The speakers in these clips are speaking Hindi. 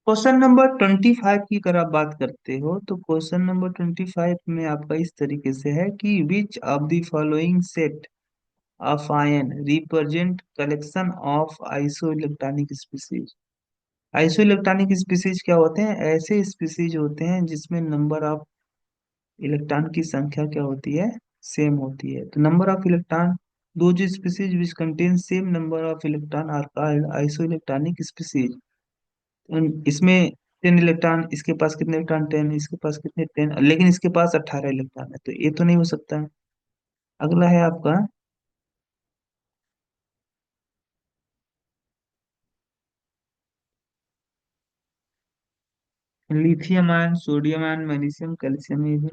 क्वेश्चन नंबर 25 की अगर आप बात करते हो तो क्वेश्चन नंबर 25 में आपका इस तरीके से है कि विच of the following set of ion represent collection of iso electronic species. Iso electronic species क्या होते हैं? ऐसे स्पीसीज होते हैं जिसमें नंबर ऑफ इलेक्ट्रॉन की संख्या क्या होती है? सेम होती है। तो नंबर ऑफ इलेक्ट्रॉन, दो जो species which contain same number of electron are called isoelectronic species. इसमें 10 इलेक्ट्रॉन, इसके पास कितने इलेक्ट्रॉन? 10, इसके पास कितने? 10, लेकिन इसके पास 18 इलेक्ट्रॉन है, तो ये तो नहीं हो सकता है। अगला है आपका lithium ion, sodium ion, magnesium, calcium, ये भी।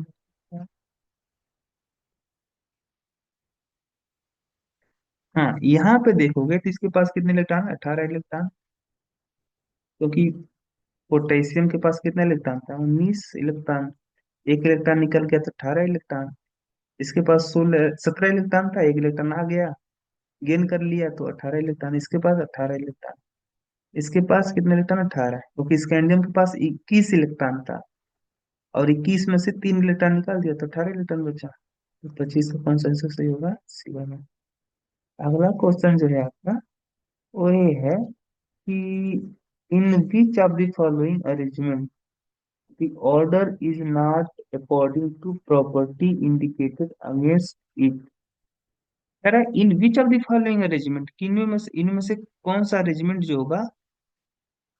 हाँ, यहाँ पे देखोगे तो इसके पास कितने इलेक्ट्रॉन? 18 इलेक्ट्रॉन। क्योंकि पोटेशियम के पास कितने इलेक्ट्रॉन था? 19 इलेक्ट्रॉन। एक इलेक्ट्रॉन निकल गया तो 18 इलेक्ट्रॉन। इसके पास 17 इलेक्ट्रॉन था, एक इलेक्ट्रॉन आ गया, गेन कर लिया, तो 18 इलेक्ट्रॉन। इसके पास 18 इलेक्ट्रॉन। इसके पास कितने इलेक्ट्रॉन? 18, क्योंकि स्कैंडियम के पास 21 इलेक्ट्रॉन था, और 21 में से 3 इलेक्ट्रॉन निकाल दिया तो 18 इलेक्ट्रॉन बचा। तो 25 का कौन सा आंसर सही होगा? सी वाला। अगला क्वेश्चन जो है आपका, वो ये है कि in which of the following arrangement the order is not according to property indicated against it. कह रहा है in which of the following arrangement, इनमें से कौन सा अरेंजमेंट जो होगा,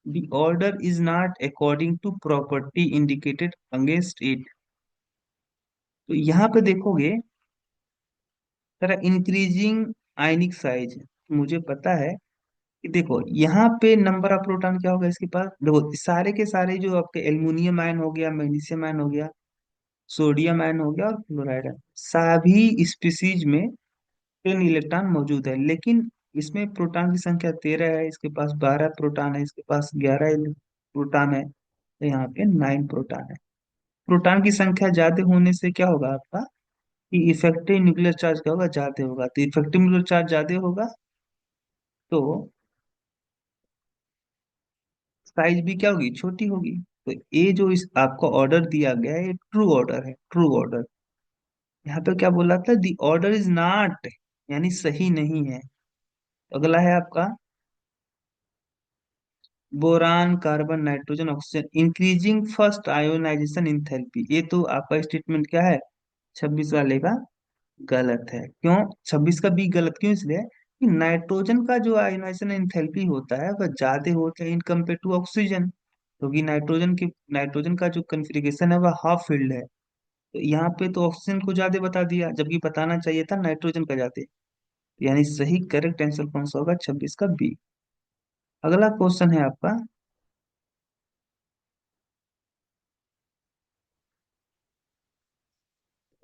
the order is not according to property indicated against it. तो यहाँ पे देखोगे जरा इंक्रीजिंग आयनिक साइज, मुझे पता है कि देखो यहाँ पे नंबर ऑफ प्रोटॉन क्या होगा इसके पास। देखो सारे के सारे जो आपके एल्युमिनियम आयन हो गया, मैग्नीशियम आयन हो गया, सोडियम आयन हो गया और क्लोराइड आयन, सभी स्पीसीज में 10 इलेक्ट्रॉन मौजूद है। लेकिन इसमें प्रोटॉन की संख्या 13 है, इसके पास 12 प्रोटॉन है, इसके पास 11 प्रोटॉन है, तो यहाँ पे 9 प्रोटॉन है। प्रोटॉन की संख्या ज्यादा होने से क्या होगा आपका, कि इफेक्टिव न्यूक्लियर चार्ज क्या होगा? ज्यादा होगा। तो इफेक्टिव न्यूक्लियर चार्ज ज्यादा होगा तो साइज भी क्या होगी? छोटी होगी। तो ये जो इस आपको ऑर्डर दिया गया है, ये ट्रू ऑर्डर है, ट्रू ऑर्डर। यहाँ पे क्या बोला था? दी ऑर्डर इज नॉट, यानी सही नहीं है। अगला है आपका boron, carbon, nitrogen, oxygen increasing first ionisation enthalpy. ये तो आपका स्टेटमेंट क्या है? 26 वाले का गलत है। क्यों 26 का बी गलत? क्यों? इसलिए कि नाइट्रोजन का जो आयोनाइजेशन एंथैल्पी होता है वह ज्यादा होता है इन कम्पेयर टू ऑक्सीजन, क्योंकि नाइट्रोजन का जो कन्फिग्रेशन है वह हाफ फील्ड है। तो यहाँ पे तो ऑक्सीजन को ज्यादा बता दिया, जबकि बताना चाहिए था नाइट्रोजन का ज्यादा। यानी सही करेक्ट आंसर कौन सा होगा? 26 का बी। अगला क्वेश्चन है आपका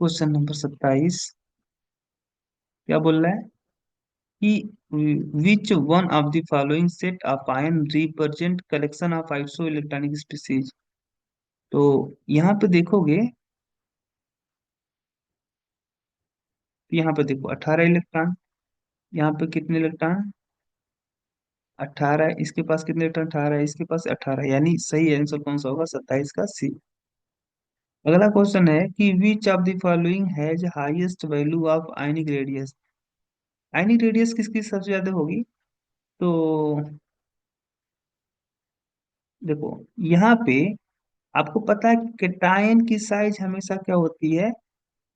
क्वेश्चन नंबर 27। क्या बोल रहा है कि which one of the following set of ion represent collection of iso electronic species. तो यहाँ पे देखोगे तो यहाँ पे देखो 18 इलेक्ट्रॉन, यहाँ पे कितने इलेक्ट्रॉन? 18। इसके पास कितने इलेक्ट्रॉन? 18, इसके पास 18, यानी सही आंसर कौन सा होगा? 27 का सी। अगला क्वेश्चन है कि विच of the following has highest value of ionic radius. Ionic radius किसकी सबसे ज्यादा होगी? तो देखो यहाँ पे आपको पता है कि कैटायन की साइज हमेशा क्या होती है?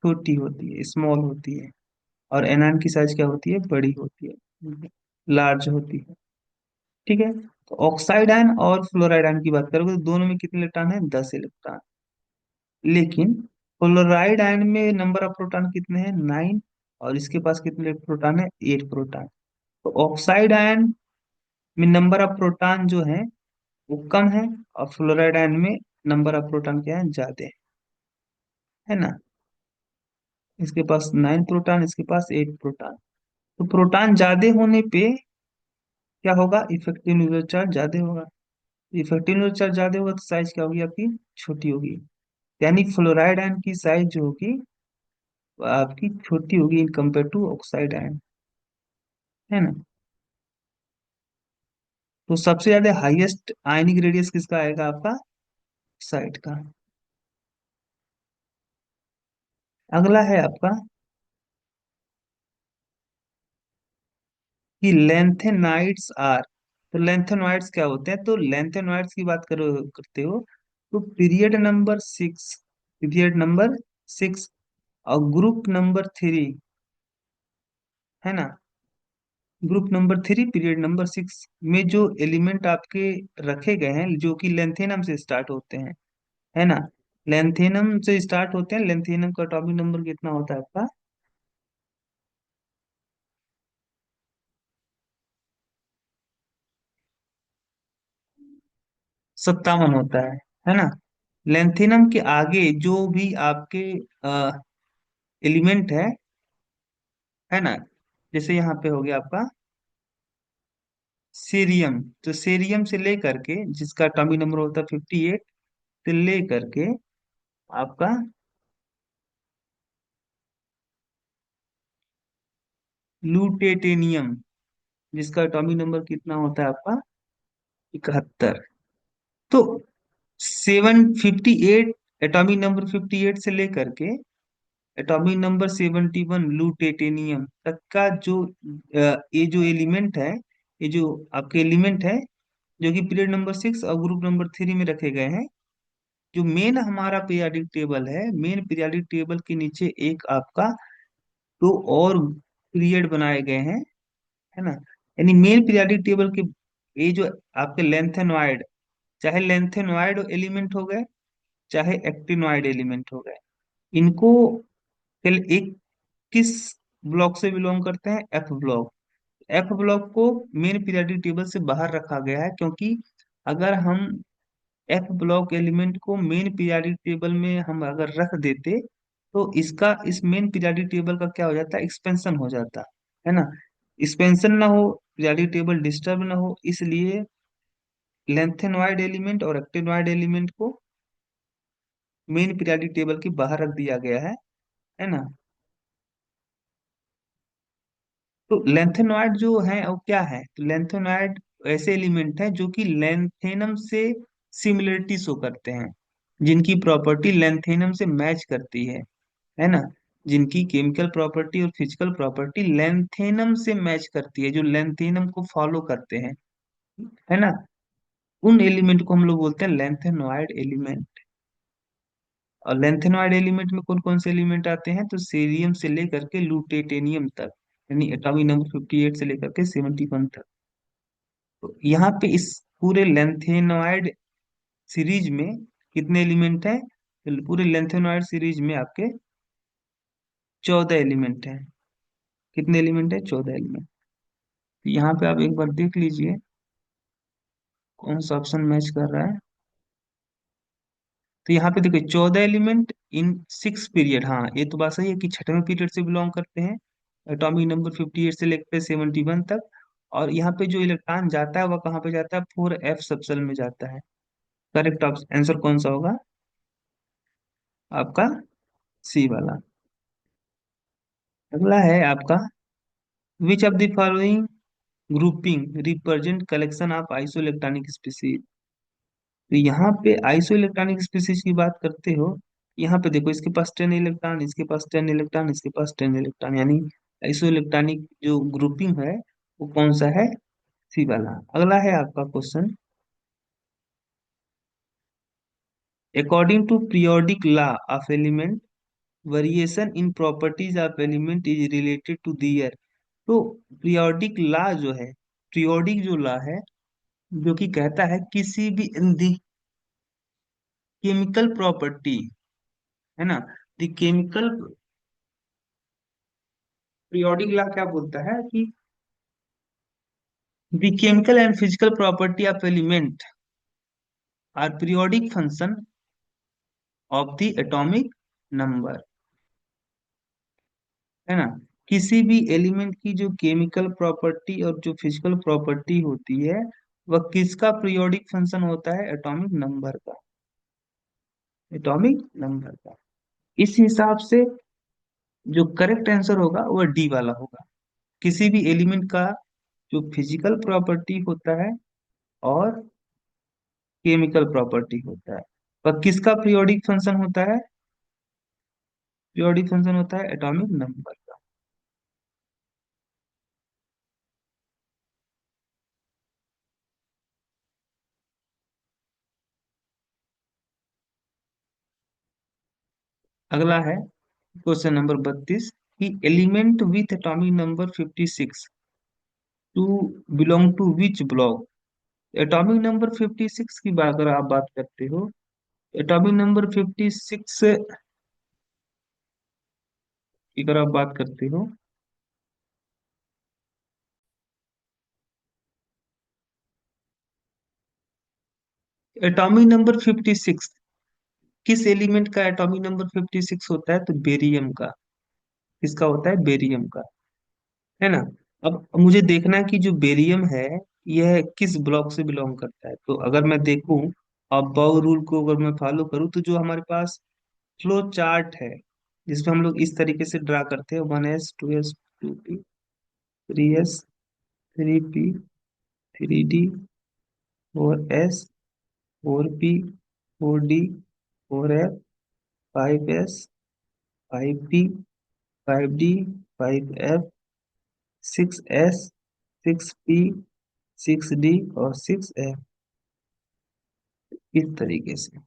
छोटी होती है, स्मॉल होती है। और एनायन की साइज क्या होती है? बड़ी होती है, लार्ज होती है। ठीक है। तो ऑक्साइड आयन और फ्लोराइड आयन की बात करोगे तो दोनों में कितने इलेक्ट्रॉन है? 10 इलेक्ट्रॉन। लेकिन फ्लोराइड आयन में नंबर ऑफ प्रोटॉन कितने हैं? 9। और इसके पास कितने प्रोटॉन है? 8 प्रोटॉन। तो ऑक्साइड आयन में नंबर ऑफ प्रोटॉन जो है वो कम है, और फ्लोराइड आयन में नंबर ऑफ प्रोटॉन क्या है? ज्यादा है ना। इसके पास 9 प्रोटॉन, इसके पास 8 प्रोटॉन। तो प्रोटॉन ज्यादा होने पे क्या होगा? इफेक्टिव न्यूक्लियर चार्ज ज्यादा होगा। इफेक्टिव न्यूक्लियर चार्ज ज्यादा होगा तो साइज क्या होगी आपकी? छोटी होगी। यानी फ्लोराइड आयन की साइज जो होगी वो आपकी छोटी होगी in compare to oxide ion, है ना। तो सबसे ज्यादा हाईएस्ट आयनिक रेडियस किसका आएगा? आपका साइड का। अगला है आपका कि लेंथेनाइड्स आर। तो लेंथेनॉइड्स क्या होते हैं? तो लेंथेनॉइड्स की बात करो करते हो तो पीरियड नंबर 6 और ग्रुप नंबर 3, है ना? ग्रुप नंबर 3 पीरियड नंबर 6 में जो एलिमेंट आपके रखे गए हैं जो कि लेंथेनम से स्टार्ट होते हैं, है ना? लेंथेनम से स्टार्ट होते हैं। लेंथेनम का एटॉमिक नंबर कितना होता है आपका? 57 होता है ना? लेंथेनम के आगे जो भी आपके एलिमेंट है ना, जैसे यहाँ पे हो गया आपका सीरियम। तो सीरियम से लेकर के जिसका एटॉमिक नंबर होता है 58 से लेकर के आपका लूटेटेनियम जिसका एटॉमिक नंबर कितना होता है आपका? 71। तो 758, एटॉमिक नंबर 58 से लेकर के एटॉमिक नंबर 71 लूटेटेनियम तक का जो ये जो एलिमेंट है, ये जो आपके एलिमेंट है जो कि पीरियड नंबर 6 और ग्रुप नंबर 3 में रखे गए हैं। जो मेन हमारा पीरियाडिक टेबल है, मेन पीरियाडिक टेबल के नीचे एक आपका दो और पीरियड बनाए गए हैं, है ना? यानी मेन पीरियाडिक टेबल के ये जो आपके लेंथेनॉइड, चाहे लेंथेनॉइड एलिमेंट हो गए चाहे एक्टिनॉइड एलिमेंट हो गए, इनको एक किस ब्लॉक से बिलोंग करते हैं? F block. एफ ब्लॉक को मेन पीरियोडिक टेबल से बाहर रखा गया है क्योंकि अगर हम एफ ब्लॉक एलिमेंट को मेन पीरियोडिक टेबल में हम अगर रख देते तो इसका इस मेन पीरियोडिक टेबल का क्या हो जाता? एक्सपेंशन हो जाता, है ना? एक्सपेंशन ना हो, पीरियोडिक टेबल डिस्टर्ब ना हो, इसलिए लेंथेनॉइड एलिमेंट और एक्टिनॉइड एलिमेंट को मेन पीरियोडिक टेबल के बाहर रख दिया गया है ना? तो लेंथेनॉइड जो है वो क्या है? तो लेंथेनॉइड ऐसे एलिमेंट हैं जो कि लेंथेनम से सिमिलरिटी शो करते हैं, जिनकी प्रॉपर्टी लेंथेनम से मैच करती है ना? जिनकी केमिकल प्रॉपर्टी और फिजिकल प्रॉपर्टी लेंथेनम से मैच करती है, जो लेंथेनम को फॉलो करते हैं, है ना? उन एलिमेंट को हम लोग बोलते हैं लेंथेनॉइड एलिमेंट। और लेंथेनॉइड एलिमेंट में कौन कौन से एलिमेंट आते हैं? तो सीरियम से लेकर के लूटेटेनियम तक, यानी एटॉमिक नंबर 58 से लेकर के 71 तक। तो यहाँ पे इस पूरे लेंथेनॉइड सीरीज में कितने एलिमेंट हैं? तो पूरे लेंथेनॉइड सीरीज में आपके 14 एलिमेंट हैं। कितने एलिमेंट है? 14 एलिमेंट। यहाँ पे आप एक बार देख लीजिए कौन सा ऑप्शन मैच कर रहा है। तो यहाँ पे देखिए 14 एलिमेंट इन 6 पीरियड। हाँ, ये तो बात सही है कि छठवें पीरियड से बिलोंग करते हैं, एटॉमिक नंबर 58 से लेकर 71 तक। और यहाँ पे जो इलेक्ट्रॉन जाता है वह कहाँ पे जाता है? 4f सबसेल में जाता है। करेक्ट आंसर कौन सा होगा आपका? सी वाला। अगला है आपका विच of the following grouping represent collection of iso electronic species. तो यहाँ पे आइसो इलेक्ट्रॉनिक स्पीसीज की बात करते हो, यहाँ पे देखो इसके पास 10 इलेक्ट्रॉन, इसके पास 10 इलेक्ट्रॉन, इसके पास 10 इलेक्ट्रॉन, यानी आइसो इलेक्ट्रॉनिक जो ग्रुपिंग है वो कौन सा है? सी वाला। अगला है आपका question, according to periodic law of element variation in properties of element is related to year. तो पीरियोडिक लॉ जो है, पीरियोडिक जो लॉ है जो कि कहता है किसी भी केमिकल प्रॉपर्टी, है ना? द केमिकल पीरियोडिक लॉ क्या बोलता है कि the chemical and physical property of element are periodic function of the atomic number, है ना? किसी भी एलिमेंट की जो केमिकल प्रॉपर्टी और जो फिजिकल प्रॉपर्टी होती है वह किसका पीरियोडिक फंक्शन होता है? एटॉमिक नंबर का। एटॉमिक नंबर का। इस हिसाब से जो करेक्ट आंसर होगा वह डी वाला होगा। किसी भी एलिमेंट का जो फिजिकल प्रॉपर्टी होता है और केमिकल प्रॉपर्टी होता है। पर किसका पीरियोडिक फंक्शन होता है? पीरियोडिक फंक्शन होता है एटॉमिक नंबर का। अगला है क्वेश्चन नंबर 32 कि element with atomic number 56 to belong to which block. Atomic number 56 की बात अगर आप बात करते हो, एटॉमिक नंबर 56 की अगर आप बात करते हो, एटॉमिक नंबर 56 किस एलिमेंट का एटॉमिक नंबर 56 होता है? तो बेरियम का। किसका होता है? बेरियम का, है ना। अब मुझे देखना है कि जो बेरियम है यह किस ब्लॉक से बिलोंग करता है। तो अगर मैं देखूं और बाउ रूल को अगर मैं फॉलो करूं, तो जो हमारे पास फ्लो चार्ट है जिसमें हम लोग इस तरीके से ड्रा करते हैं, 1s 2s 2p 3s 3p 3d 4s 4p 4d 4f 5s 5p 5d 5f 6s 6p 6d और 6f, इस तरीके से,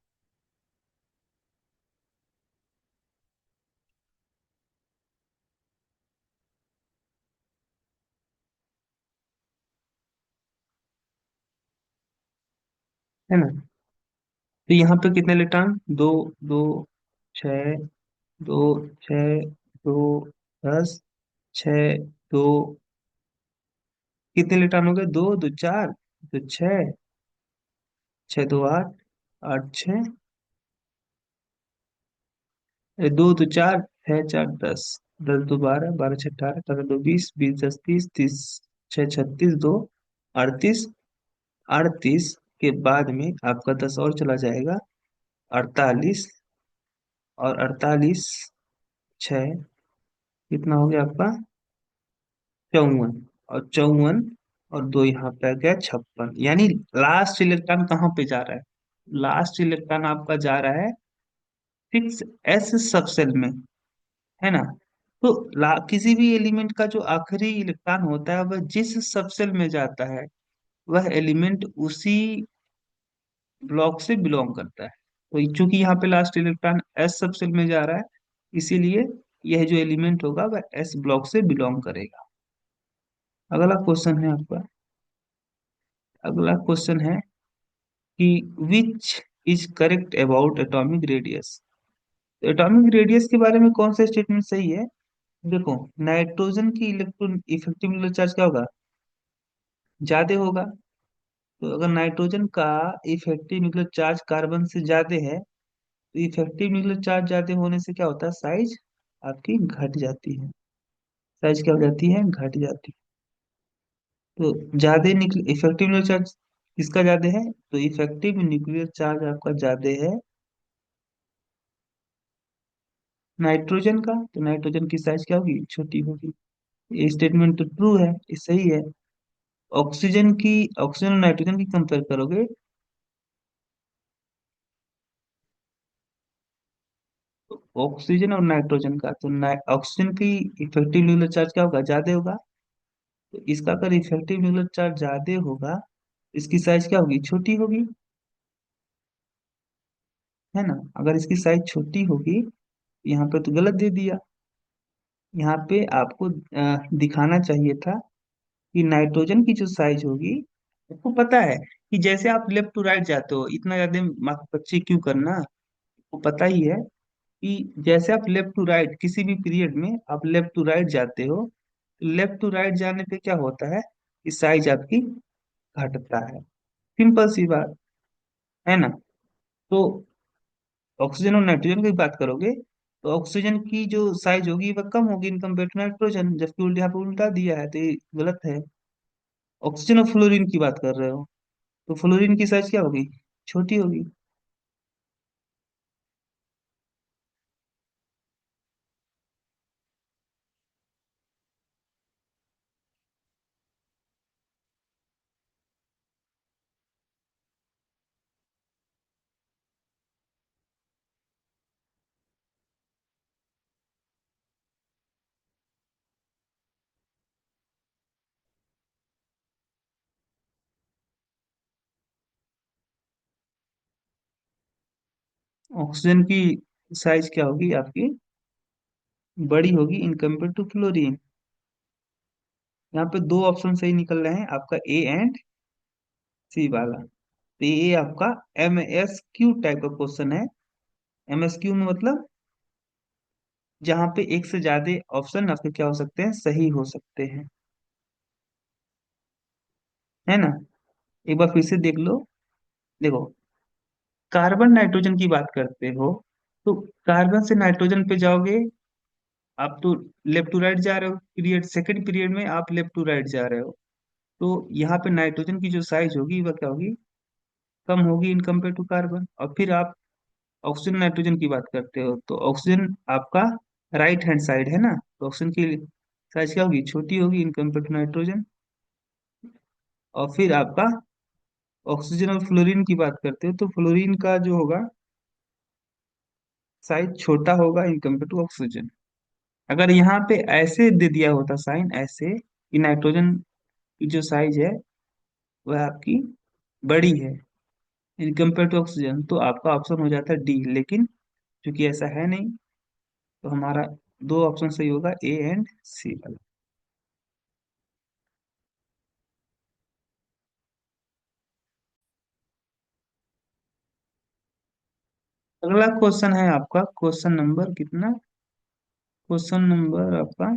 है ना। तो यहाँ पे कितने इलेक्ट्रॉन? दो, दो, छः, दो, छः, दो, 10, छः, दो, कितने इलेक्ट्रॉन हो गए? दो दो चार, दो छः, छः दो आठ, आठ छः, दो दो चार, छः चार 10, 10 2 12, 12 6 18, 18 2 20, 20 10 30, 30 6 36, दो 38, 38 के बाद में आपका 10 और चला जाएगा, 48, और 48 छः, कितना हो गया आपका? 54, और 54 और दो यहाँ पे आ गया 56, यानी लास्ट इलेक्ट्रॉन कहाँ पे जा रहा है? लास्ट इलेक्ट्रॉन आपका जा रहा है 6s सबसेल में, है ना। तो किसी भी एलिमेंट का जो आखिरी इलेक्ट्रॉन होता है वह जिस सबसेल में जाता है, वह एलिमेंट उसी ब्लॉक से बिलोंग करता है। तो चूंकि यहाँ पे लास्ट इलेक्ट्रॉन एस सबसेल में जा रहा है, इसीलिए यह जो एलिमेंट होगा वह एस ब्लॉक से बिलोंग करेगा। अगला क्वेश्चन है आपका, अगला क्वेश्चन है कि which is correct about atomic radius. Atomic radius के बारे में कौन सा स्टेटमेंट सही है? देखो, नाइट्रोजन की इलेक्ट्रॉन इफेक्टिव न्यूक्लियर चार्ज क्या होगा? ज्यादा होगा। तो अगर नाइट्रोजन का इफेक्टिव न्यूक्लियर चार्ज कार्बन से ज्यादा है, तो इफेक्टिव न्यूक्लियर चार्ज ज्यादा होने से क्या होता है? साइज आपकी घट जाती है। साइज क्या हो जाती है? घट जाती है। तो ज्यादा इफेक्टिव न्यूक्लियर चार्ज किसका ज्यादा है? तो इफेक्टिव न्यूक्लियर चार्ज आपका ज्यादा है नाइट्रोजन का। तो नाइट्रोजन की साइज क्या होगी? छोटी होगी। ये स्टेटमेंट तो ट्रू है, ये सही है। ऑक्सीजन की, ऑक्सीजन और नाइट्रोजन की कंपेयर करोगे, तो ऑक्सीजन और नाइट्रोजन का, तो ऑक्सीजन की इफेक्टिव न्यूक्लियर चार्ज क्या होगा? ज्यादा होगा। तो इसका अगर इफेक्टिव न्यूक्लियर चार्ज ज्यादा होगा, इसकी साइज क्या होगी? छोटी होगी, है ना। अगर इसकी साइज छोटी होगी, यहाँ पे तो गलत दे दिया। यहाँ पे आपको दिखाना चाहिए था कि नाइट्रोजन की जो साइज होगी, आपको पता है कि जैसे आप लेफ्ट टू राइट जाते हो, इतना ज्यादा बच्चे क्यों करना, आपको पता ही है कि जैसे आप लेफ्ट टू राइट किसी भी पीरियड में आप लेफ्ट टू राइट जाते हो, लेफ्ट टू राइट जाने पे क्या होता है कि साइज आपकी घटता है। सिंपल सी बात, है ना। तो ऑक्सीजन और नाइट्रोजन की बात करोगे, तो ऑक्सीजन की जो साइज होगी वह कम होगी इन कम्पेयर टू नाइट्रोजन, जबकि उल्टा यहाँ पे उल्टा दिया है, तो ये गलत है। ऑक्सीजन और फ्लोरीन की बात कर रहे हो, तो फ्लोरीन की साइज क्या होगी? छोटी होगी। ऑक्सीजन की साइज क्या होगी आपकी, बड़ी होगी इन कंपेयर टू फ्लोरीन। यहाँ पे दो ऑप्शन सही निकल रहे हैं आपका, ए एंड सी वाला। तो ये आपका MSQ टाइप का क्वेश्चन है। MSQ में मतलब जहाँ पे एक से ज्यादा ऑप्शन आपके क्या हो सकते हैं, सही हो सकते हैं, है ना। एक बार फिर से देख लो। देखो, कार्बन नाइट्रोजन की बात करते हो, तो कार्बन से नाइट्रोजन पे जाओगे आप तो लेफ्ट टू राइट जा रहे हो, पीरियड सेकंड पीरियड में आप लेफ्ट टू राइट जा रहे हो। तो यहाँ पे नाइट्रोजन की जो साइज होगी वह क्या होगी, कम होगी इन कंपेयर टू कार्बन। और फिर आप ऑक्सीजन नाइट्रोजन की बात करते हो, तो ऑक्सीजन आपका राइट हैंड साइड है ना, तो ऑक्सीजन की साइज क्या होगी, छोटी होगी इन कंपेयर टू नाइट्रोजन। और फिर आपका ऑक्सीजन और फ्लोरीन की बात करते हो, तो फ्लोरीन का जो होगा साइज छोटा होगा इन कंपेयर टू ऑक्सीजन। अगर यहाँ पे ऐसे दे दिया होता साइन ऐसे कि नाइट्रोजन की जो साइज है वह आपकी बड़ी है इन कंपेयर टू ऑक्सीजन, तो आपका ऑप्शन हो जाता है डी। लेकिन चूंकि ऐसा है नहीं, तो हमारा दो ऑप्शन सही होगा, ए एंड सी वाला। अगला क्वेश्चन है आपका, क्वेश्चन नंबर कितना, क्वेश्चन नंबर आपका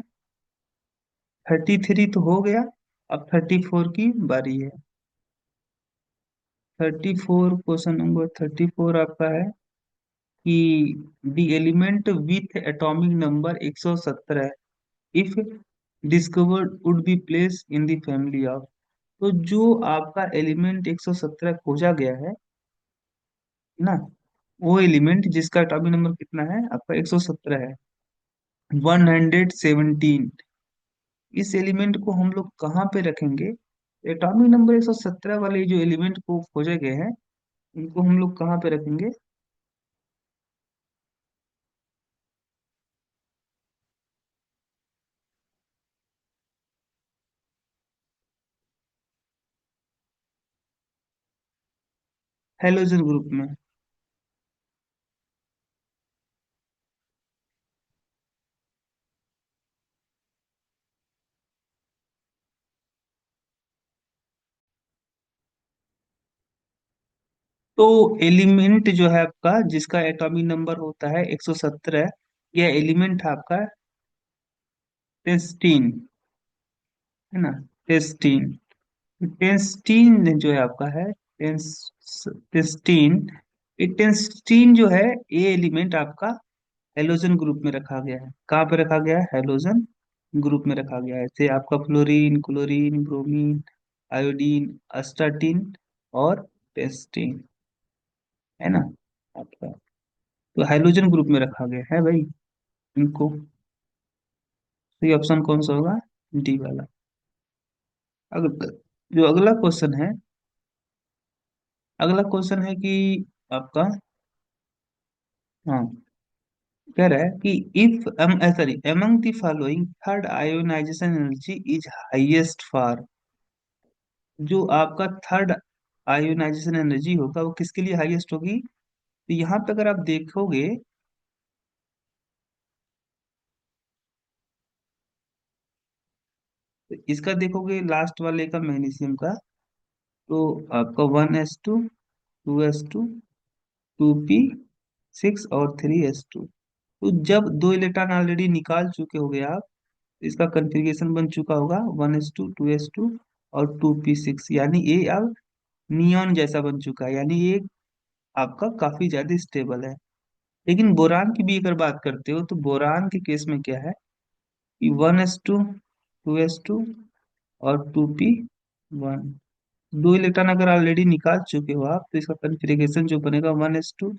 33 तो हो गया। अब 34 की बारी है। 34, क्वेश्चन नंबर 34 आपका है कि the element with atomic number 117 if discovered would be place in the family of. तो जो आपका एलिमेंट 117 खोजा गया है ना, वो एलिमेंट जिसका एटॉमिक नंबर कितना है आपका 117 है, 117, इस एलिमेंट को हम लोग कहाँ पे रखेंगे। एटॉमिक नंबर 117 वाले जो एलिमेंट को खोजे गए हैं, इनको हम लोग कहाँ पे रखेंगे। हेलोजन ग्रुप में। तो एलिमेंट जो है आपका जिसका एटॉमिक नंबर होता है 117, यह एलिमेंट है आपका टेस्टीन, है ना, टेस्टीन। टेस्टीन जो है आपका है टेस्टीन, ये टेस्टीन जो है, ये एलिमेंट आपका हेलोजन ग्रुप में रखा गया है। कहाँ पे रखा गया है, हेलोजन ग्रुप में रखा गया है। जैसे आपका फ्लोरीन, क्लोरीन, ब्रोमीन, आयोडीन, अस्टाटीन और टेस्टीन, है ना आपका। तो हाइड्रोजन ग्रुप में रखा गया है भाई इनको। तो ये ऑप्शन कौन सा होगा, डी वाला। अगर जो अगला क्वेश्चन है, अगला क्वेश्चन है कि आपका, हाँ, कह रहा है कि if sorry among the following third ionization energy is highest for. जो आपका थर्ड आयोनाइजेशन एनर्जी होगा वो किसके लिए हाईएस्ट होगी। तो यहाँ पे अगर आप देखोगे, तो इसका देखोगे लास्ट वाले का मैग्नीशियम का, तो आपका 1s2, 2s2, 2p6 और 3s2। तो जब दो इलेक्ट्रॉन ऑलरेडी निकाल चुके होगे आप, तो इसका कन्फिग्रेशन बन चुका होगा 1s2, 2s2 और 2p6, यानी ये अब नियॉन जैसा बन चुका है, यानी ये आपका काफी ज्यादा स्टेबल है। लेकिन बोरान की भी अगर बात करते हो, तो बोरान के केस में क्या है कि 1s2, 2s2 और 2p1, दो इलेक्ट्रॉन अगर ऑलरेडी निकाल चुके हो आप, तो इसका कन्फिग्रेशन जो बनेगा 1s2,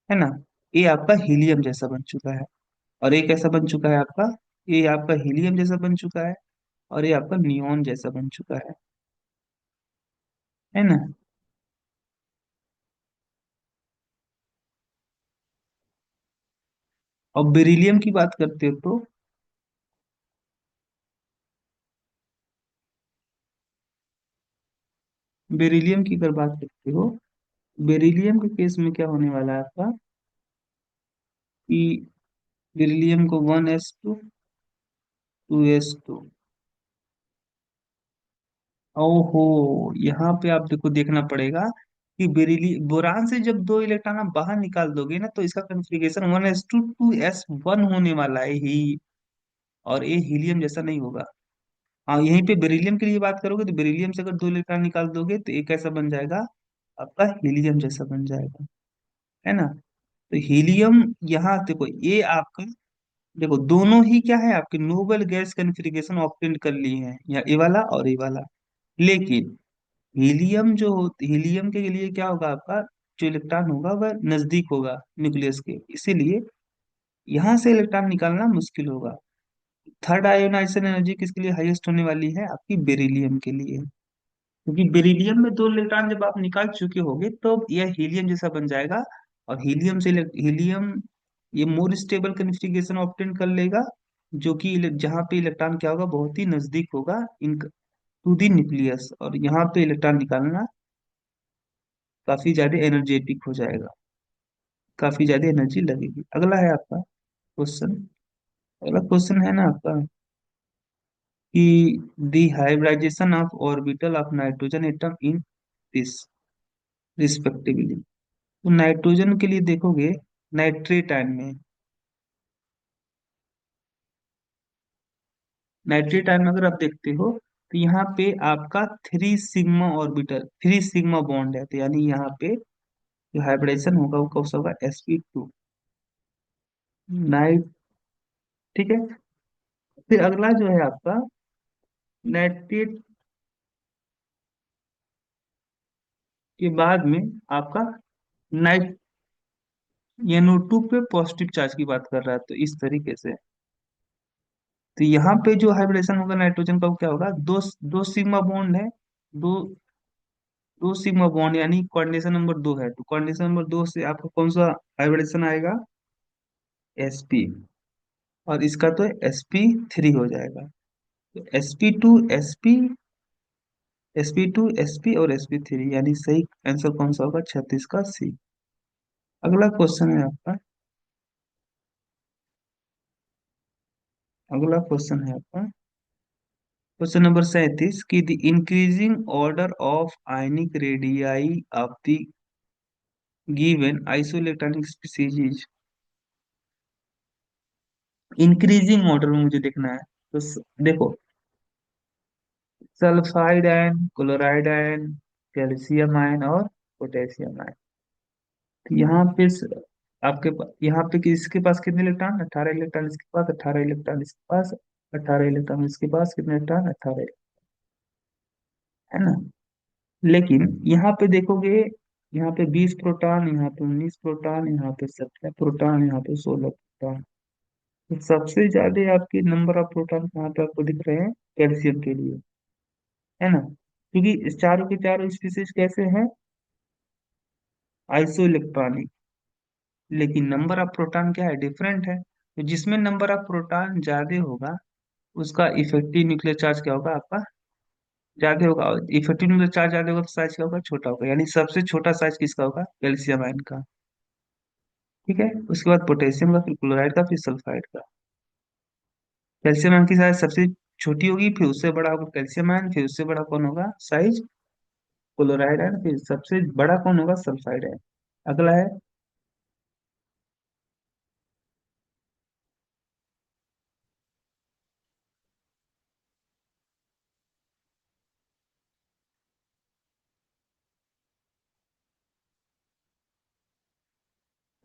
है ना, ये आपका हीलियम जैसा बन चुका है। और ये कैसा बन चुका है आपका, ये आपका हीलियम जैसा बन चुका है, और ये आपका नियॉन जैसा बन चुका है ना। और बेरिलियम की बात करते हो, तो बेरिलियम की अगर बात करते हो, बेरिलियम के केस में क्या होने वाला है आपका कि बेरिलियम को 1s2 2s2। ओहो, यहाँ पे आप देखो देखना पड़ेगा कि बेरिली बोरान से जब दो इलेक्ट्रॉन आप बाहर निकाल दोगे ना, तो इसका कॉन्फ़िगरेशन 1s2 2s1 होने वाला है ही। और ये हीलियम जैसा नहीं होगा। हाँ, यहीं पे बेरिलियम के लिए बात करोगे तो बेरिलियम से अगर दो इलेक्ट्रॉन निकाल दोगे तो एक कैसा बन जाएगा, आपका हीलियम जैसा बन जाएगा, है ना। तो हीलियम यहाँ देखो ये आपका, देखो दोनों ही क्या है आपके नोबल गैस कॉन्फ़िगरेशन ऑप्टेंड कर लिए हैं, या ये वाला और ये वाला। लेकिन हीलियम के लिए क्या होगा आपका, जो इलेक्ट्रॉन होगा वह नजदीक होगा न्यूक्लियस के, इसीलिए यहाँ से इलेक्ट्रॉन निकालना मुश्किल होगा। थर्ड आयोनाइजेशन एनर्जी किसके लिए हाईएस्ट होने वाली है, आपकी बेरिलियम के लिए। क्योंकि बेरिलियम में दो इलेक्ट्रॉन जब आप निकाल चुके होगे तो यह हीलियम जैसा बन जाएगा। और हीलियम ये मोर स्टेबल कॉन्फ़िगरेशन ऑब्टेन कर लेगा, जो कि जहाँ पे इलेक्ट्रॉन क्या होगा, बहुत ही नजदीक होगा इन टू दी न्यूक्लियस, और यहाँ पे इलेक्ट्रॉन निकालना काफी ज्यादा एनर्जेटिक हो जाएगा, काफी ज्यादा एनर्जी लगेगी। अगला है आपका क्वेश्चन। अगला क्वेश्चन है ना आपका कि the hybridisation of orbital of nitrogen atom in this respectively. तो नाइट्रोजन के लिए देखोगे नाइट्रेट आयन में, नाइट्रेट आयन में अगर आप देखते हो तो यहाँ पे आपका 3 सिग्मा बॉन्ड है, तो यानी यहाँ पे जो हाइब्रिडाइजेशन होगा वो कौन सा होगा, sp2 नाइट। ठीक है। फिर अगला जो है आपका नाइट्रेट के बाद में आपका नाइट NO2 पे पॉजिटिव चार्ज की बात कर रहा है, तो इस तरीके से। तो यहाँ पे जो हाइब्रिडेशन होगा नाइट्रोजन का वो क्या होगा, दो दो सिग्मा बॉन्ड है, दो दो सिग्मा बॉन्ड यानी कोऑर्डिनेशन नंबर 2 है, तो कोऑर्डिनेशन नंबर 2 से आपका कौन सा हाइब्रिडेशन आएगा, sp। और इसका तो sp3 हो जाएगा। तो sp2 sp और sp3, यानी सही आंसर कौन सा होगा, 36 का सी। अगला क्वेश्चन है आपका, अगला क्वेश्चन है आपका क्वेश्चन नंबर 37 की the increasing order of ionic radii of the given isoelectronic species. Increasing order में मुझे देखना है, तो देखो sulphide ion, chloride ion, calcium ion और पोटेशियम आयन। तो यहाँ पे यहाँ पे किसके पास कितने इलेक्ट्रॉन, 18 इलेक्ट्रॉन इसके पास, 18 इलेक्ट्रॉन इसके पास, 18 इलेक्ट्रॉन इसके पास, कितने इलेक्ट्रॉन, 18, है ना। लेकिन यहाँ पे देखोगे, यहाँ पे 20 प्रोटॉन, यहाँ पे 19 प्रोटॉन, यहाँ पे 17 प्रोटॉन, यहाँ पे 16 प्रोटॉन। तो सबसे ज्यादा आपके नंबर ऑफ प्रोटॉन यहाँ पे आपको दिख रहे हैं कैल्शियम के लिए, है ना। क्योंकि इस चारों के चारों स्पीसीज कैसे हैं, आइसो इलेक्ट्रॉनिक। लेकिन नंबर ऑफ प्रोटॉन क्या है, डिफरेंट है। तो जिसमें नंबर ऑफ प्रोटॉन ज्यादा होगा उसका इफेक्टिव न्यूक्लियर चार्ज क्या होगा आपका, ज्यादा होगा। इफेक्टिव न्यूक्लियर चार्ज ज्यादा होगा तो साइज क्या होगा, छोटा होगा। यानी सबसे छोटा साइज किसका होगा, कैल्शियम आयन का। ठीक है। उसके बाद पोटेशियम का, फिर क्लोराइड का, फिर सल्फाइड का। कैल्शियम आयन की साइज सबसे छोटी होगी, फिर उससे बड़ा होगा कैल्शियम आयन, फिर उससे बड़ा कौन होगा साइज, क्लोराइड आयन, फिर सबसे बड़ा कौन होगा, सल्फाइड आयन। अगला है,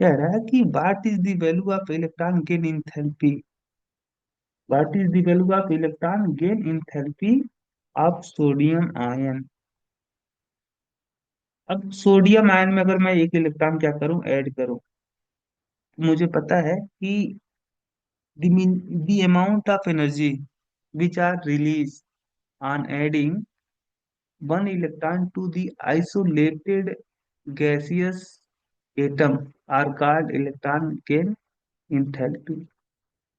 कह रहा है कि what is the value of electron gain enthalpy, what is the value of electron gain enthalpy of sodium ion. अब सोडियम आयन में अगर मैं एक इलेक्ट्रॉन क्या करूं, ऐड करूं, तो मुझे पता है कि the amount of energy which are released on adding one electron to the isolated gaseous atom are called electron gain enthalpy।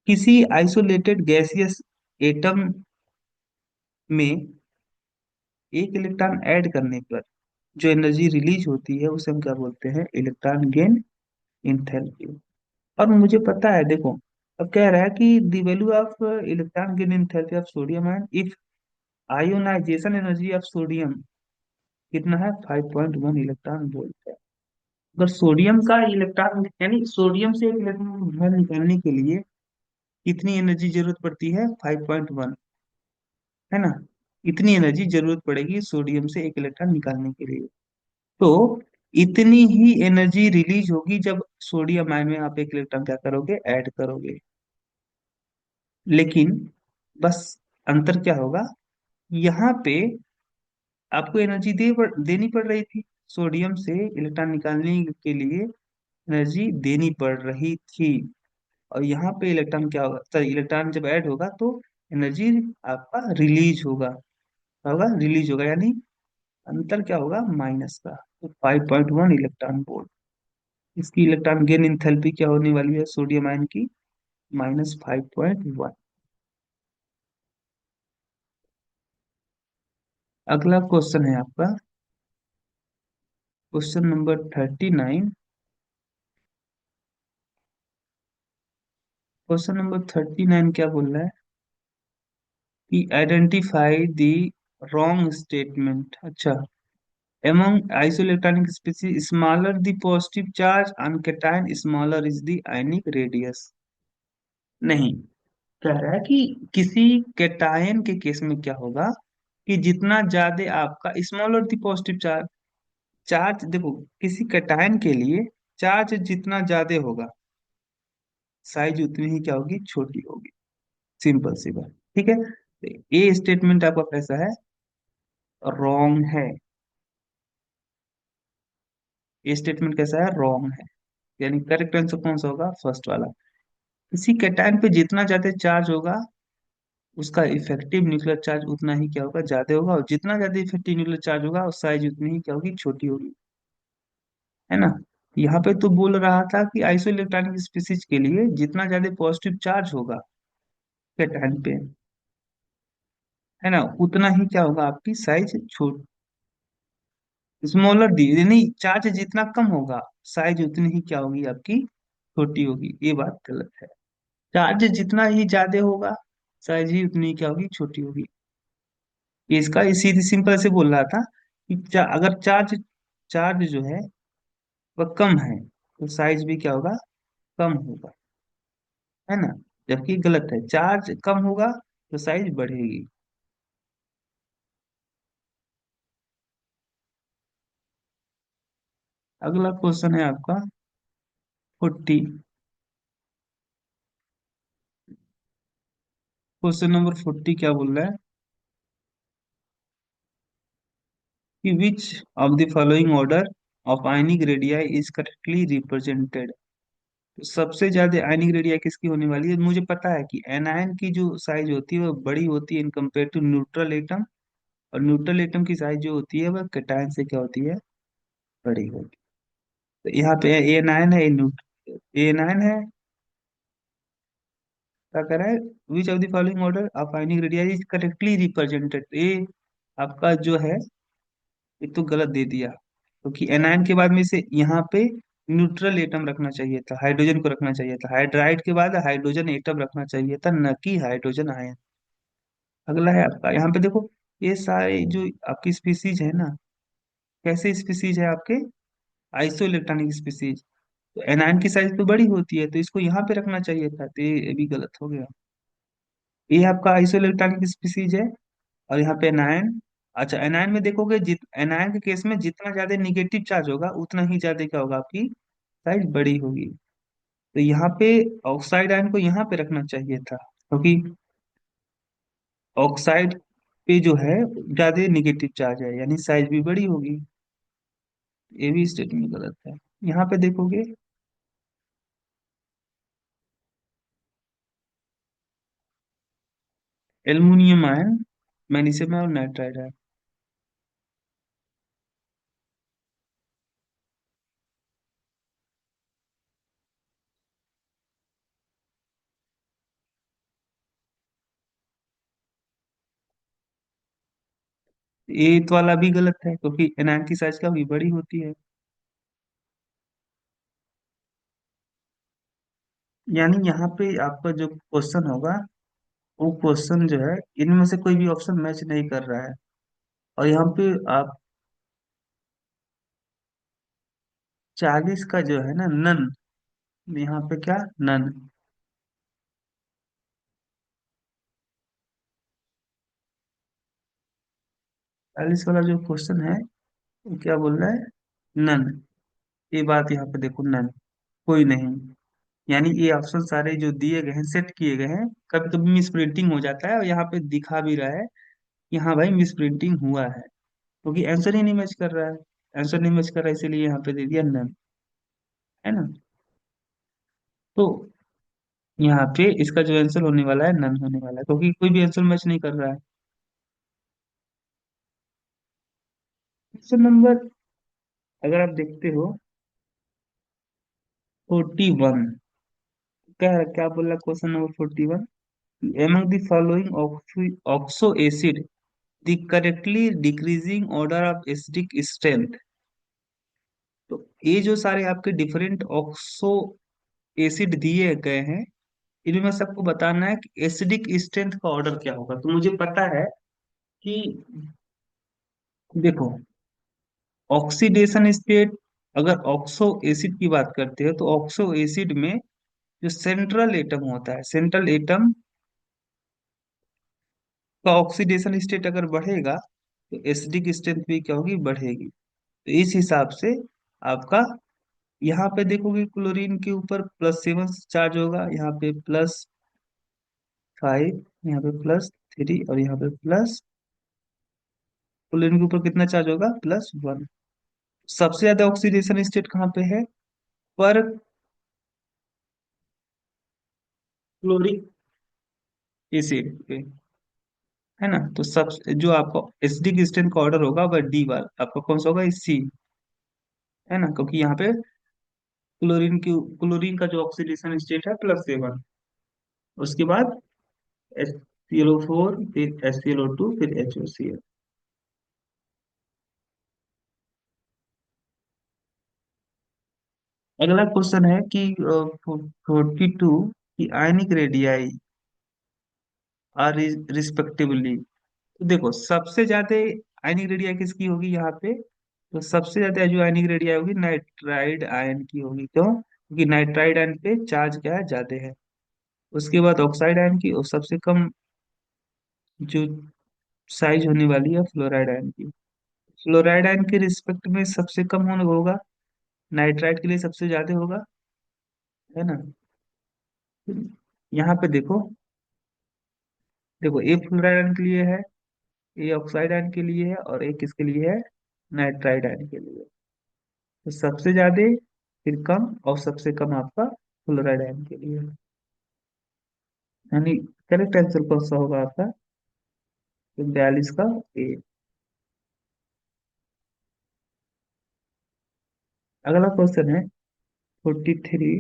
किसी आइसोलेटेड गैसियस एटम में एक इलेक्ट्रॉन ऐड करने पर जो एनर्जी रिलीज होती है उसे हम क्या बोलते हैं, इलेक्ट्रॉन गेन इंथैल्पी। और मुझे पता है, देखो अब कह रहा है कि the value of electron gain enthalpy of sodium ion if ionisation energy of sodium कितना है, 5.1 इलेक्ट्रॉन वोल्ट है। अगर सोडियम का इलेक्ट्रॉन यानी सोडियम से एक इलेक्ट्रॉन बाहर निकालने के लिए कितनी एनर्जी जरूरत पड़ती है, 5.1, है ना। इतनी एनर्जी जरूरत पड़ेगी सोडियम से एक इलेक्ट्रॉन निकालने के लिए। तो इतनी ही एनर्जी रिलीज होगी जब सोडियम आयन में आप एक इलेक्ट्रॉन क्या करोगे, ऐड करोगे। लेकिन बस अंतर क्या होगा, यहाँ पे आपको एनर्जी देनी पड़ रही थी, सोडियम से इलेक्ट्रॉन निकालने के लिए एनर्जी देनी पड़ रही थी। और यहाँ पे इलेक्ट्रॉन क्या होगा, सॉरी, इलेक्ट्रॉन जब ऐड होगा तो एनर्जी आपका रिलीज होगा, क्या होगा, रिलीज होगा, यानी अंतर क्या होगा, माइनस का। तो 5.1 इलेक्ट्रॉन वोल्ट, इसकी इलेक्ट्रॉन गेन इंथैल्पी क्या होने वाली है सोडियम आयन की, -5.1। अगला क्वेश्चन है आपका, क्वेश्चन नंबर 39। क्वेश्चन नंबर 39 क्या बोल रहा है कि आइडेंटिफाई द रॉन्ग स्टेटमेंट। अच्छा, among isoelectronic species smaller the positive charge on cation smaller is the ionic radius। नहीं, कह रहा है कि किसी कैटायन के केस में क्या होगा कि जितना ज्यादा आपका smaller the positive charge, charge देखो किसी कैटायन के लिए चार्ज जितना ज्यादा होगा साइज उतनी ही क्या होगी, छोटी होगी। सिंपल सी बात, ठीक है। तो ये स्टेटमेंट आपका कैसा है, रॉन्ग है। ये स्टेटमेंट कैसा है, रॉन्ग है। यानी करेक्ट आंसर कौन सा होगा, फर्स्ट वाला। किसी कैटायन पे जितना ज्यादा चार्ज होगा उसका इफेक्टिव न्यूक्लियर चार्ज उतना ही क्या होगा, ज्यादा होगा। और जितना ज्यादा इफेक्टिव न्यूक्लियर चार्ज होगा और साइज उतनी ही क्या होगी, छोटी होगी, है ना। यहाँ पे तो बोल रहा था कि आइसो इलेक्ट्रॉनिक स्पीसीज के लिए जितना ज्यादा पॉजिटिव चार्ज होगा कैटायन पे, है ना, उतना ही क्या होगा, आपकी साइज छोट स्मॉलर दी, यानी चार्ज जितना कम होगा साइज उतनी ही क्या होगी आपकी, छोटी होगी। ये बात गलत है। चार्ज जितना ही ज्यादा होगा साइज ही उतनी ही क्या होगी, छोटी होगी। इसका सीधी सिंपल से बोल रहा था कि अगर चार्ज चार्ज जो है वह कम है तो साइज भी क्या होगा, कम होगा, है ना। जबकि गलत है, चार्ज कम होगा तो साइज बढ़ेगी। अगला क्वेश्चन है आपका 40। क्वेश्चन नंबर 40 क्या बोल रहा है कि विच of the following order of ionic radii is correctly represented. तो सबसे ज्यादा आयनिक रेडियाई किसकी होने वाली है, मुझे पता है कि एनायन की जो साइज होती है वो बड़ी होती है in compare to neutral atom. और न्यूट्रल एटम की साइज जो होती है वह कैटायन से क्या होती है, बड़ी होती है। तो यहाँ पे ए नाइन है, ए नाइन है। क्या कह रहा है, विच of the following order of ionic radii is correctly represented. ये आपका जो है ये तो गलत दे दिया, क्योंकि एनायन के बाद में से यहाँ पे न्यूट्रल एटम रखना चाहिए था, हाइड्रोजन को रखना चाहिए था। हाइड्राइड के बाद हाइड्रोजन एटम रखना चाहिए था, न कि हाइड्रोजन आयन। अगला है आपका, यहाँ पे देखो ये सारे जो आपकी स्पीसीज है ना, कैसे स्पीसीज है आपके, आइसो इलेक्ट्रॉनिक स्पीसीज। तो एनायन की साइज तो बड़ी होती है तो इसको यहाँ पे रखना चाहिए था, तो ये भी गलत हो गया। ये आपका आइसो इलेक्ट्रॉनिक स्पीसीज है। और यहाँ पे एनायन, अच्छा एनायन में देखोगे एनायन के केस में जितना ज्यादा निगेटिव चार्ज होगा उतना ही ज्यादा क्या होगा, आपकी साइज बड़ी होगी। तो यहाँ पे ऑक्साइड आयन को यहाँ पे रखना चाहिए था, क्योंकि ऑक्साइड पे जो है ज्यादा निगेटिव चार्ज है, यानी साइज भी बड़ी होगी। ये भी स्टेटमेंट गलत है। यहाँ पे देखोगे एल्युमिनियम आयन, मैग्नीशियम है और नाइट्राइड है। ये तो वाला भी गलत है क्योंकि एनायन की साइज काफी बड़ी होती है। यानी यहाँ पे आपका जो क्वेश्चन होगा, वो क्वेश्चन जो है इनमें से कोई भी ऑप्शन मैच नहीं कर रहा है। और यहाँ पे आप 40 का जो है ना नन, यहाँ पे क्या नन। 40 वाला जो क्वेश्चन है वो क्या बोल रहा है, नन। ये बात यहाँ पे देखो, नन, कोई नहीं। यानी ये ऑप्शन सारे जो दिए गए हैं सेट किए गए हैं, कभी कभी मिस प्रिंटिंग हो जाता है और यहाँ पे दिखा भी रहा है कि हाँ भाई मिस प्रिंटिंग हुआ है, क्योंकि आंसर ही नहीं मैच कर रहा है। आंसर नहीं मैच कर रहा है इसीलिए यहाँ पे दे दिया नन, है ना। तो यहाँ पे इसका जो आंसर होने वाला है नन होने वाला है, क्योंकि कोई भी आंसर मैच नहीं कर रहा है। क्वेश्चन नंबर, अगर आप देखते हो 41, क्या क्या बोल रहा है question number 41, among the following oxo acid the correctly decreasing order of acidic strength। तो ये जो सारे आपके डिफरेंट ऑक्सो एसिड दिए गए हैं, इनमें सबको बताना है कि एसिडिक स्ट्रेंथ का ऑर्डर क्या होगा। तो मुझे पता है कि देखो, ऑक्सीडेशन स्टेट, अगर ऑक्सो एसिड की बात करते हैं तो ऑक्सो एसिड में जो सेंट्रल एटम होता है, सेंट्रल एटम का ऑक्सीडेशन स्टेट अगर बढ़ेगा तो एसिडिक स्ट्रेंथ भी क्या होगी, बढ़ेगी। तो इस हिसाब से आपका यहाँ पे देखोगे क्लोरीन के ऊपर +7 चार्ज होगा, यहाँ पे +5, यहाँ पे +3 और यहाँ पे प्लस, क्लोरीन के ऊपर कितना चार्ज होगा, +1। सबसे ज्यादा ऑक्सीडेशन स्टेट कहाँ पे है, पर क्लोरिक एसिड पे, है ना। तो सब जो आपका एसिडिक स्ट्रेंथ का ऑर्डर होगा वह डी वाला आपका कौन सा होगा, सी, है ना, क्योंकि यहाँ पे क्लोरीन का जो ऑक्सीडेशन स्टेट है +7, उसके बाद HClO4, फिर HClO2, फिर HOCl। अगला क्वेश्चन है कि 42 की आयनिक रेडियाई आर रिस्पेक्टिवली। तो देखो सबसे ज्यादा आयनिक रेडियाई किसकी होगी यहाँ पे, तो सबसे ज्यादा जो आयनिक रेडियाई होगी नाइट्राइड आयन की होगी। क्यों, क्योंकि नाइट्राइड आयन पे चार्ज क्या है, ज्यादा है। उसके बाद ऑक्साइड आयन की, और सबसे कम जो साइज होने वाली है फ्लोराइड आयन की। फ्लोराइड आयन के रिस्पेक्ट में सबसे कम होने होगा, नाइट्राइड के लिए सबसे ज्यादा होगा, है ना। यहाँ पे देखो, देखो ए फ्लोराइड आयन के लिए है, ए ऑक्साइड आयन के लिए है, और एक किसके लिए है, नाइट्राइड आयन के लिए। तो सबसे ज्यादा, फिर कम, और सबसे कम आपका फ्लोराइड आयन के लिए। यानी करेक्ट आंसर कौन सा होगा आपका, तो 42 का ए। अगला क्वेश्चन है 43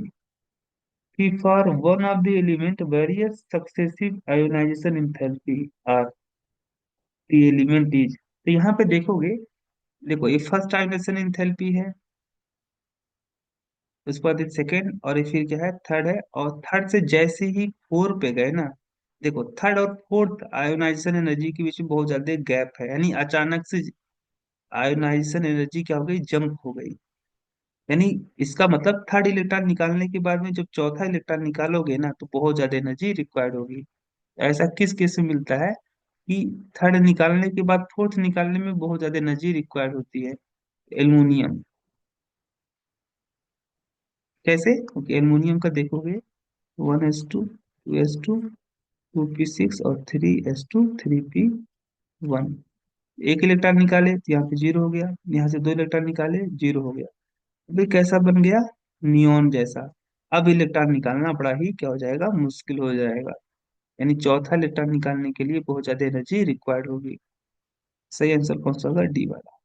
कि for one of the element various successive ionisation enthalpy are the element is. तो यहाँ पे देखोगे, देखो ये फर्स्ट आयोनाइजेशन एंथैल्पी है, उसके बाद सेकंड, और ये फिर क्या है, थर्ड है। और थर्ड से जैसे ही फोर पे गए ना, देखो थर्ड और फोर्थ आयोनाइजेशन एनर्जी के बीच में बहुत ज्यादा गैप है, यानी अचानक से आयोनाइजेशन एनर्जी क्या हो गई, जंप हो गई। यानी इसका मतलब थर्ड इलेक्ट्रॉन निकालने के बाद में जब चौथा इलेक्ट्रॉन निकालोगे ना तो बहुत ज्यादा एनर्जी रिक्वायर्ड होगी। ऐसा किस केस में मिलता है कि थर्ड निकालने के बाद फोर्थ निकालने में बहुत ज्यादा एनर्जी रिक्वायर्ड होती है, एल्युमिनियम। कैसे, क्योंकि एल्युमिनियम का देखोगे 1s2 2p6 और 3s2 3p1। एक इलेक्ट्रॉन निकाले तो यहाँ पे जीरो हो गया, यहाँ से दो इलेक्ट्रॉन निकाले, जीरो हो गया। अभी कैसा बन गया, नियॉन जैसा। अब इलेक्ट्रॉन निकालना बड़ा ही क्या हो जाएगा, मुश्किल हो जाएगा। यानी चौथा इलेक्ट्रॉन निकालने के लिए बहुत ज्यादा एनर्जी रिक्वायर्ड होगी। सही आंसर कौन सा होगा, डी वाला।